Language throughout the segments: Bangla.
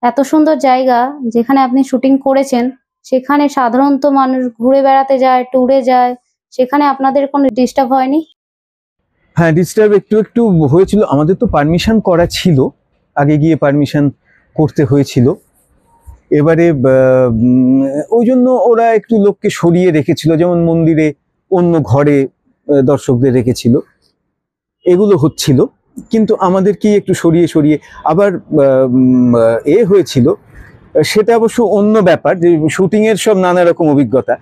এত সুন্দর জায়গা যেখানে আপনি শুটিং করেছেন, সেখানে সাধারণত মানুষ ঘুরে বেড়াতে যায়, ট্যুরে যায়, সেখানে আপনাদের কোনো ডিস্টার্ব হয়নি? হ্যাঁ, ডিস্টার্ব একটু একটু হয়েছিল। আমাদের তো পারমিশন করা ছিল, আগে গিয়ে পারমিশন করতে হয়েছিল। এবারে ওই জন্য ওরা একটু লোককে সরিয়ে রেখেছিল, যেমন মন্দিরে অন্য ঘরে দর্শকদের রেখেছিল, এগুলো হচ্ছিল। কিন্তু আমাদেরকেই একটু সরিয়ে সরিয়ে আবার হয়েছিল। সেটা অবশ্য অন্য ব্যাপার, যে শুটিংয়ের সব নানা রকম অভিজ্ঞতা।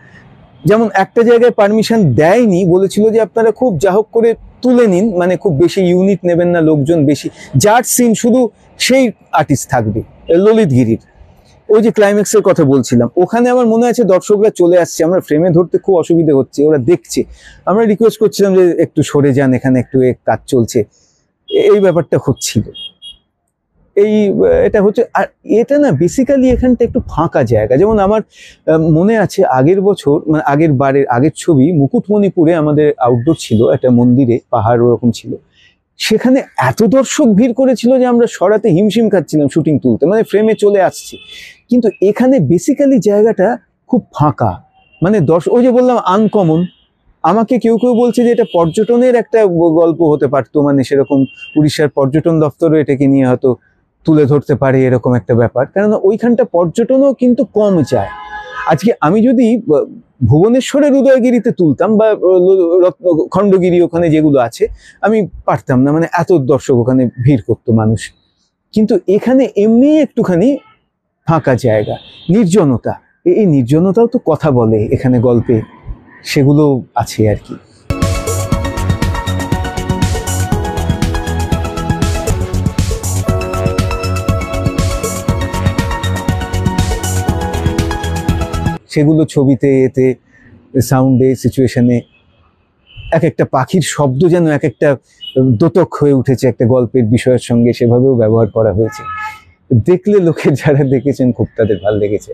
যেমন একটা জায়গায় পারমিশন দেয়নি, বলেছিল যে আপনারা খুব যা হোক করে তুলে নিন, মানে খুব বেশি ইউনিট নেবেন না, লোকজন বেশি, যার সিন শুধু সেই আর্টিস্ট থাকবে। ললিতগিরির ওই যে ক্লাইম্যাক্সের কথা বলছিলাম, ওখানে আমার মনে আছে দর্শকরা চলে আসছে, আমরা ফ্রেমে ধরতে খুব অসুবিধা হচ্ছে, ওরা দেখছে, আমরা রিকোয়েস্ট করছিলাম যে একটু সরে যান, এখানে একটু কাজ চলছে, এই ব্যাপারটা হচ্ছিল। এটা হচ্ছে। আর এটা না বেসিক্যালি এখানটা একটু ফাঁকা জায়গা। যেমন আমার মনে আছে আগের বছর, মানে আগের ছবি মুকুটমণিপুরে আমাদের আউটডোর ছিল, একটা মন্দিরে, পাহাড় ওরকম ছিল, সেখানে এত দর্শক ভিড় করেছিল যে আমরা সরাতে হিমশিম খাচ্ছিলাম শুটিং তুলতে, মানে ফ্রেমে চলে আসছে। কিন্তু এখানে বেসিক্যালি জায়গাটা খুব ফাঁকা, মানে ওই যে বললাম আনকমন। আমাকে কেউ কেউ বলছে যে এটা পর্যটনের একটা গল্প হতে পারতো, মানে সেরকম উড়িষ্যার পর্যটন দপ্তরও এটাকে নিয়ে হয়তো তুলে ধরতে পারে, এরকম একটা ব্যাপার। কেননা ওইখানটা পর্যটনও কিন্তু কম যায়। আজকে আমি যদি ভুবনেশ্বরের উদয়গিরিতে তুলতাম বা খণ্ডগিরি ওখানে যেগুলো আছে, আমি পারতাম না, মানে এত দর্শক ওখানে ভিড় করতো মানুষ। কিন্তু এখানে এমনি একটুখানি ফাঁকা জায়গা, নির্জনতা, এই নির্জনতাও তো কথা বলে এখানে গল্পে, সেগুলো আছে আর কি। সেগুলো ছবিতে, এতে, সাউন্ডে, সিচুয়েশনে এক একটা পাখির শব্দ যেন এক একটা দোতক হয়ে উঠেছে একটা গল্পের বিষয়ের সঙ্গে, সেভাবেও ব্যবহার করা হয়েছে। দেখলে লোকের যারা দেখেছেন খুব তাদের ভালো লেগেছে।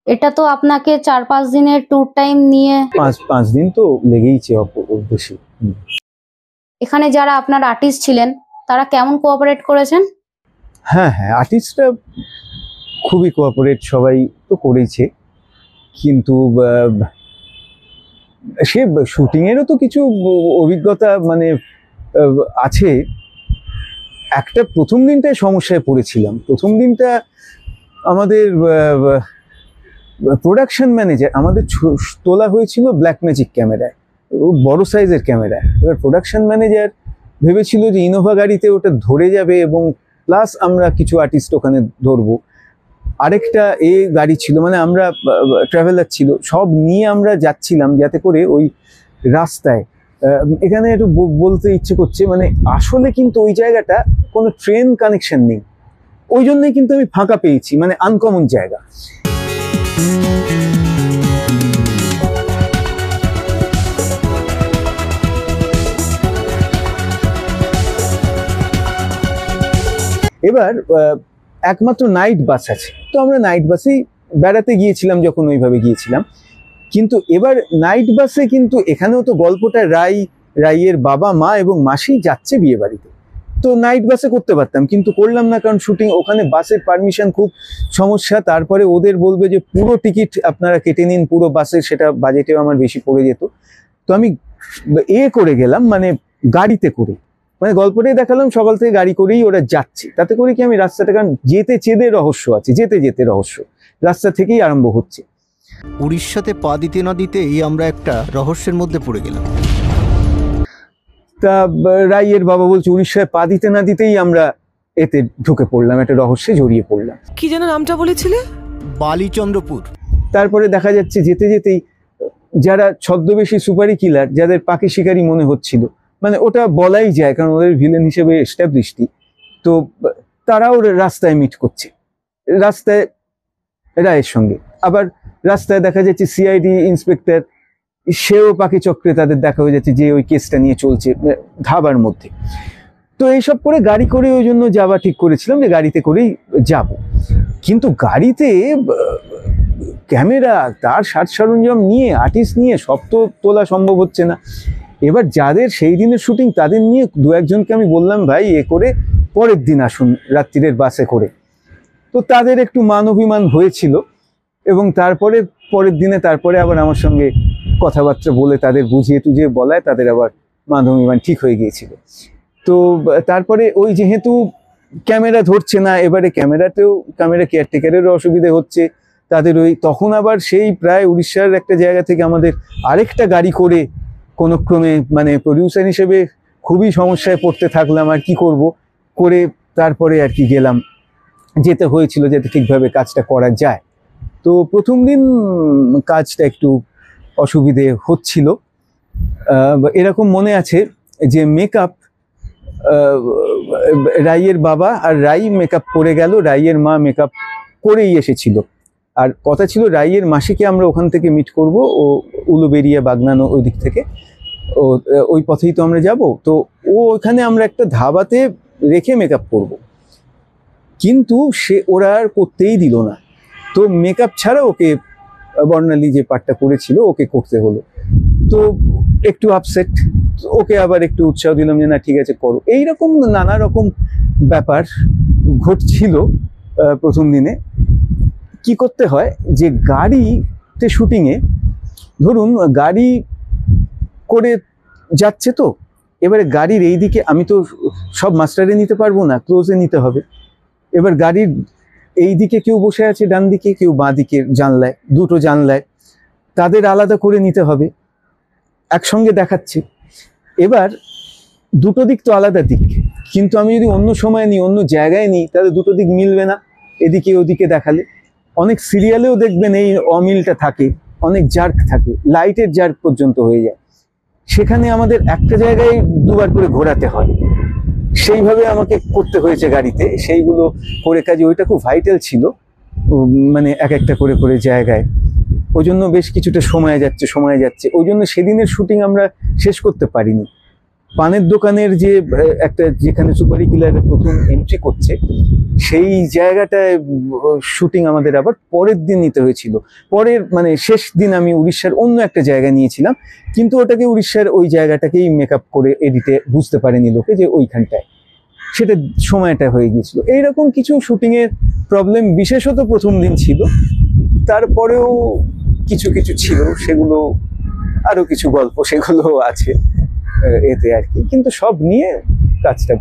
এটা তো আপনাকে 4-5 দিনের ট্যুর টাইম নিয়ে, 5 দিন তো লেগেইছে বেশি। এখানে যারা আপনার আর্টিস্ট ছিলেন তারা কেমন কোঅপারেট করেছেন? হ্যাঁ, আর্টিস্টরা খুবই কোঅপারেট, সবাই তো করেইছে। কিন্তু সে শুটিংয়েরও তো কিছু অভিজ্ঞতা মানে আছে। একটা প্রথম দিনটায় সমস্যায় পড়েছিলাম। প্রথম দিনটা আমাদের প্রোডাকশন ম্যানেজার, আমাদের তোলা হয়েছিল ব্ল্যাক ম্যাজিক ক্যামেরায়, বড় সাইজের ক্যামেরায়। এবার প্রোডাকশন ম্যানেজার ভেবেছিল যে ইনোভা গাড়িতে ওটা ধরে যাবে, এবং প্লাস আমরা কিছু আর্টিস্ট ওখানে ধরবো। আরেকটা গাড়ি ছিল, মানে আমরা ট্রাভেলার ছিল, সব নিয়ে আমরা যাচ্ছিলাম, যাতে করে ওই রাস্তায়, এখানে একটু বলতে ইচ্ছে করছে, মানে আসলে কিন্তু ওই জায়গাটা কোনো ট্রেন কানেকশন নেই, ওই জন্যই কিন্তু আমি ফাঁকা পেয়েছি, মানে আনকমন জায়গা। এবার একমাত্র নাইট বাস আছে, তো আমরা নাইট বাসেই বেড়াতে গিয়েছিলাম যখন, ওইভাবে গিয়েছিলাম। কিন্তু এবার নাইট বাসে কিন্তু এখানেও তো গল্পটা রাইয়ের বাবা মা এবং মাসি যাচ্ছে বিয়ে বাড়িতে, তো নাইট বাসে করতে পারতাম, কিন্তু করলাম না, কারণ শুটিং ওখানে, বাসের পারমিশন খুব সমস্যা। তারপরে ওদের বলবে যে পুরো টিকিট আপনারা কেটে নিন পুরো বাসের, সেটা বাজেটেও আমার বেশি পড়ে যেত। তো আমি করে গেলাম, মানে গাড়িতে করে, মানে গল্পটাই দেখালাম, সকাল থেকে গাড়ি করেই ওরা যাচ্ছে, তাতে করে কি আমি রাস্তাটা, কারণ যেতে চেদে রহস্য আছে, যেতে যেতে রহস্য রাস্তা থেকেই আরম্ভ হচ্ছে। উড়িষ্যাতে পা দিতে না দিতেই আমরা একটা রহস্যের মধ্যে পড়ে গেলাম। তা রাইয়ের বাবা বলছে উড়িষ্যায় পা দিতে না দিতেই আমরা এতে ঢুকে পড়লাম, একটা রহস্যে জড়িয়ে পড়লাম। কি যেন নামটা বলেছিলে? বালিচন্দ্রপুর। তারপরে দেখা যাচ্ছে যেতে যেতেই যারা ছদ্মবেশী সুপারি কিলার, যাদের পাখি শিকারী মনে হচ্ছিল, মানে ওটা বলাই যায়, কারণ ওদের ভিলেন হিসেবে এস্টাবলিশড, তো তারাও রাস্তায় মিট করছে, রাস্তায় রায়ের সঙ্গে। আবার রাস্তায় দেখা যাচ্ছে সিআইডি ইন্সপেক্টর, সেও পাখি চক্রে তাদের দেখা হয়ে যাচ্ছে, যে ওই কেসটা নিয়ে চলছে ধাবার মধ্যে। তো এইসব করে গাড়ি করে ওই জন্য যাওয়া ঠিক করেছিলাম, যে গাড়িতে করেই যাব। কিন্তু গাড়িতে ক্যামেরা, তার সাজ সরঞ্জাম নিয়ে, আর্টিস্ট নিয়ে সব তো তোলা সম্ভব হচ্ছে না। এবার যাদের সেই দিনের শুটিং, তাদের নিয়ে 2-1 জনকে আমি বললাম, ভাই করে পরের দিন আসুন রাত্রিরের বাসে করে। তো তাদের একটু মান অভিমান হয়েছিল, এবং পরের দিনে আবার আমার সঙ্গে কথাবার্তা বলে তাদের বুঝিয়ে টুঝিয়ে বলায় তাদের আবার মান অভিমান ঠিক হয়ে গিয়েছিল। তো তারপরে ওই যেহেতু ক্যামেরা ধরছে না, এবারে ক্যামেরা কেয়ারটেকারেরও অসুবিধে হচ্ছে তাদের, তখন আবার সেই প্রায় উড়িষ্যার একটা জায়গা থেকে আমাদের আরেকটা গাড়ি করে কোনো ক্রমে, মানে প্রডিউসার হিসেবে খুবই সমস্যায় পড়তে থাকলাম, আর কি করব করে তারপরে আর কি যেতে হয়েছিল যাতে ঠিকভাবে কাজটা করা যায়। তো প্রথম দিন কাজটা একটু অসুবিধে হচ্ছিল। এরকম মনে আছে যে মেকআপ রাইয়ের বাবা আর রাই মেকআপ করে গেল, রাইয়ের মা মেকআপ করেই এসেছিল, আর কথা ছিল রাইয়ের মাসিকে আমরা ওখান থেকে মিট করব, ও উলুবেরিয়া বাগনানো ওই দিক থেকে, ওই পথেই তো আমরা যাব। তো ওখানে আমরা একটা ধাবাতে রেখে মেকআপ করব, কিন্তু ওরা আর করতেই দিল না। তো মেকআপ ছাড়া ওকে বর্ণালী যে পার্টটা করেছিল ওকে করতে হলো। তো একটু আপসেট, ওকে আবার একটু উৎসাহ দিলাম যে না ঠিক আছে করো। এইরকম নানা রকম ব্যাপার ঘটছিল প্রথম দিনে। কি করতে হয় যে গাড়িতে শুটিংয়ে, ধরুন গাড়ি করে যাচ্ছে, তো এবারে গাড়ির এই দিকে আমি তো সব মাস্টারে নিতে পারবো না, ক্লোজে নিতে হবে। এবার গাড়ির এই দিকে কেউ বসে আছে ডান দিকে, কেউ বাঁ দিকে জানলায়, দুটো জানলায়, তাদের আলাদা করে নিতে হবে, একসঙ্গে দেখাচ্ছে। এবার দুটো দিক তো আলাদা দিক, কিন্তু আমি যদি অন্য সময় নিই, অন্য জায়গায় নিই, তাহলে দুটো দিক মিলবে না, এদিকে ওদিকে দেখালে। অনেক সিরিয়ালেও দেখবেন এই অমিলটা থাকে, অনেক জার্ক থাকে, লাইটের জার্ক পর্যন্ত হয়ে যায়। সেখানে আমাদের একটা জায়গায় দুবার করে ঘোরাতে হয়, সেইভাবে আমাকে করতে হয়েছে গাড়িতে। সেইগুলো করে কাজে ওইটা খুব ভাইটাল ছিল, মানে এক একটা করে করে জায়গায়। ওই জন্য বেশ কিছুটা সময় যাচ্ছে। ওই জন্য সেদিনের শুটিং আমরা শেষ করতে পারিনি। পানের দোকানের যে একটা, যেখানে সুপারি কিলারের প্রথম এন্ট্রি করছে, সেই জায়গাটায় শুটিং আমাদের আবার পরের দিন নিতে হয়েছিল। মানে শেষ দিন আমি উড়িষ্যার অন্য একটা জায়গা নিয়েছিলাম, কিন্তু ওটাকে উড়িষ্যার ওই জায়গাটাকেই মেকআপ করে এডিটে বুঝতে পারেনি লোকে যে ওইখানটায়, সেটা সময়টা হয়ে গিয়েছিল। এইরকম কিছু শুটিংয়ের প্রবলেম বিশেষত প্রথম দিন ছিল। তারপরেও কিছু ছিল, সেগুলো আরো কিছু গল্প সেগুলো আছে এতে আর কি, কিন্তু সব নিয়ে কাজটা